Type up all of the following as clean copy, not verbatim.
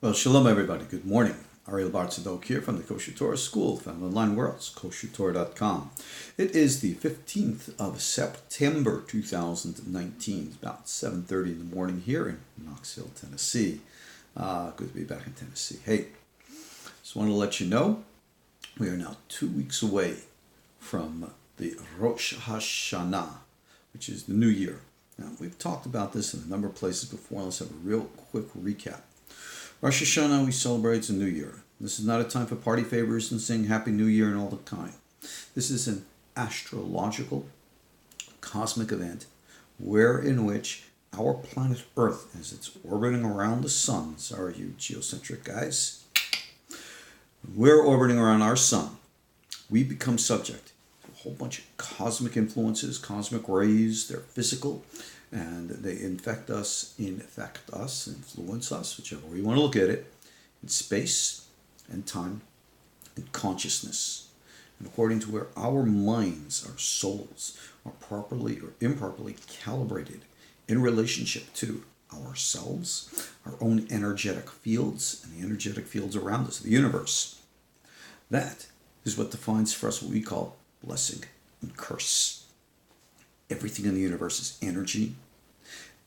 Well, shalom everybody. Good morning. Ariel Tzadok here from the KosherTorah School, found online worlds, KosherTorah.com. It is the 15th of September 2019. It's about 7:30 in the morning here in Knoxville, Tennessee. Good to be back in Tennessee. Hey, just want to let you know, we are now 2 weeks away from the Rosh HaShana, which is the new year. Now, we've talked about this in a number of places before. Let's have a real quick recap. Rosh Hashanah, we celebrate the New Year. This is not a time for party favors and saying Happy New Year and all the kind. This is an astrological, cosmic event in which our planet Earth, as it's orbiting around the sun, sorry you geocentric guys, we're orbiting around our sun. We become subject to a whole bunch of cosmic influences, cosmic rays. They're physical, and they infect us, influence us, whichever way you want to look at it, in space and time and consciousness. And according to where our minds, our souls, are properly or improperly calibrated in relationship to ourselves, our own energetic fields, and the energetic fields around us, the universe, that is what defines for us what we call blessing and curse. Everything in the universe is energy.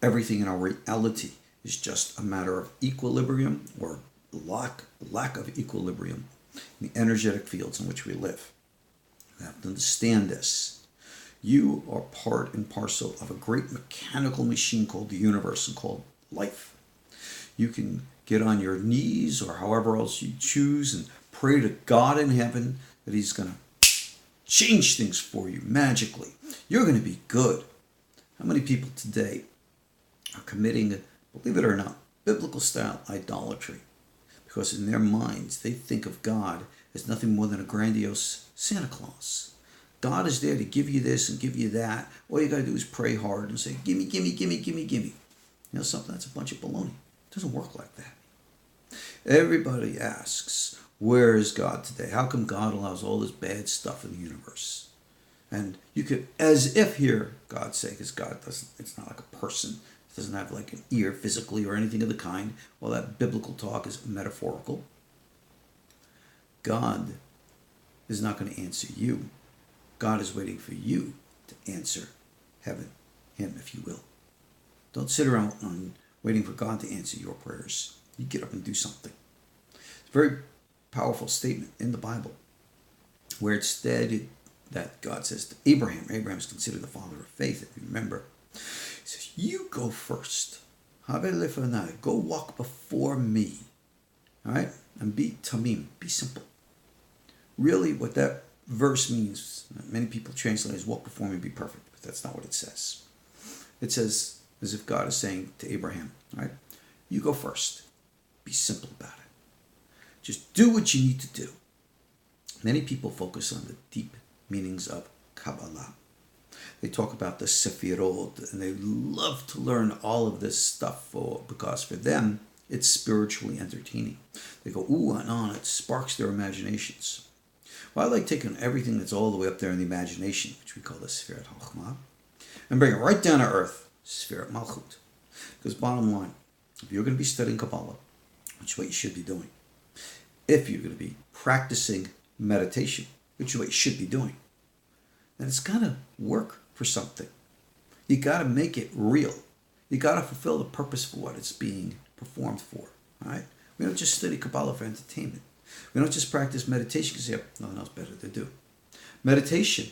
Everything in our reality is just a matter of equilibrium or lack of equilibrium in the energetic fields in which we live. You have to understand this. You are part and parcel of a great mechanical machine called the universe and called life. You can get on your knees or however else you choose and pray to God in heaven that He's going to change things for you magically. You're going to be good. How many people today are committing, believe it or not, biblical style idolatry? Because in their minds, they think of God as nothing more than a grandiose Santa Claus. God is there to give you this and give you that. All you got to do is pray hard and say, gimme, gimme, gimme, gimme, gimme. You know something? That's a bunch of baloney. It doesn't work like that. Everybody asks, where is God today? How come God allows all this bad stuff in the universe? And you could, as if here, God's sake, because God doesn't, it's not like a person. It doesn't have like an ear physically or anything of the kind. Well, that biblical talk is metaphorical. God is not going to answer you. God is waiting for you to answer him, if you will. Don't sit around waiting for God to answer your prayers. You get up and do something. It's a very powerful statement in the Bible where it's stated that God says to Abraham is considered the father of faith, if you remember. He says, you go first. Go walk before me. All right? And be tamim, be simple. Really, what that verse means, many people translate as walk before me, be perfect, but that's not what it says. It says, as if God is saying to Abraham, all right, you go first. Be simple about it. Just do what you need to do. Many people focus on the deep meanings of Kabbalah. They talk about the Sefirot, and they love to learn all of this stuff because for them, it's spiritually entertaining. They go, ooh and on, it sparks their imaginations. Well, I like taking everything that's all the way up there in the imagination, which we call the Sfirat Chochmah, and bring it right down to earth, Sfirat Malchut. Because bottom line, if you're going to be studying Kabbalah, which is what you should be doing, if you're going to be practicing meditation, which is what you should be doing, then it's got to work for something. You got to make it real. You got to fulfill the purpose for what it's being performed for. All right? We don't just study Kabbalah for entertainment. We don't just practice meditation because you have nothing else better to do. Meditation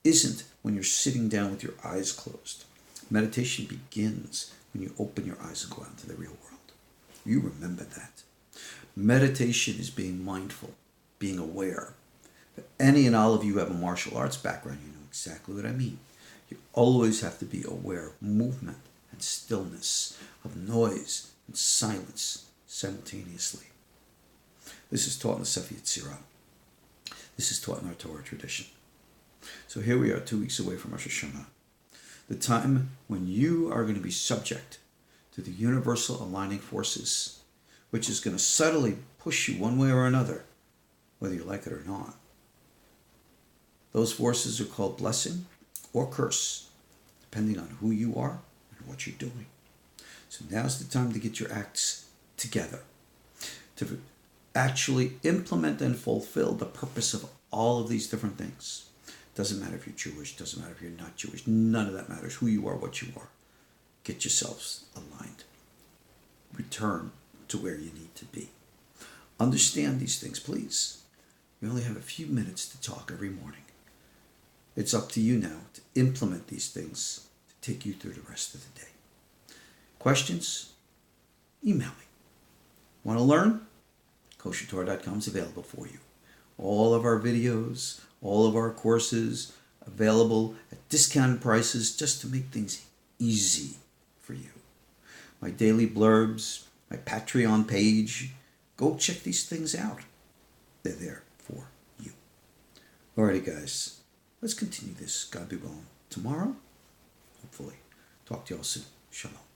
isn't when you're sitting down with your eyes closed. Meditation begins when you open your eyes and go out into the real world. You remember that. Meditation is being mindful, being aware. If any and all of you have a martial arts background, you know exactly what I mean. You always have to be aware of movement and stillness, of noise and silence simultaneously. This is taught in the Sefer Yetzirah. This is taught in our Torah tradition. So here we are 2 weeks away from Rosh Hashanah, the time when you are going to be subject to the universal aligning forces, which is going to subtly push you one way or another, whether you like it or not. Those forces are called blessing or curse, depending on who you are and what you're doing. So now's the time to get your acts together. to actually implement and fulfill the purpose of all of these different things. Doesn't matter if you're Jewish, doesn't matter if you're not Jewish, none of that matters. Who you are, what you are. Get yourselves aligned. Return to where you need to be. Understand these things, please. We only have a few minutes to talk every morning. It's up to you now to implement these things to take you through the rest of the day. Questions? Email me. Want to learn? KosherTorah.com is available for you. All of our videos, all of our courses available at discounted prices just to make things easy for you. My daily blurbs, my Patreon page, go check these things out. They're there for you. Alrighty, guys, let's continue this, God be willing, tomorrow, hopefully. Talk to y'all soon. Shalom.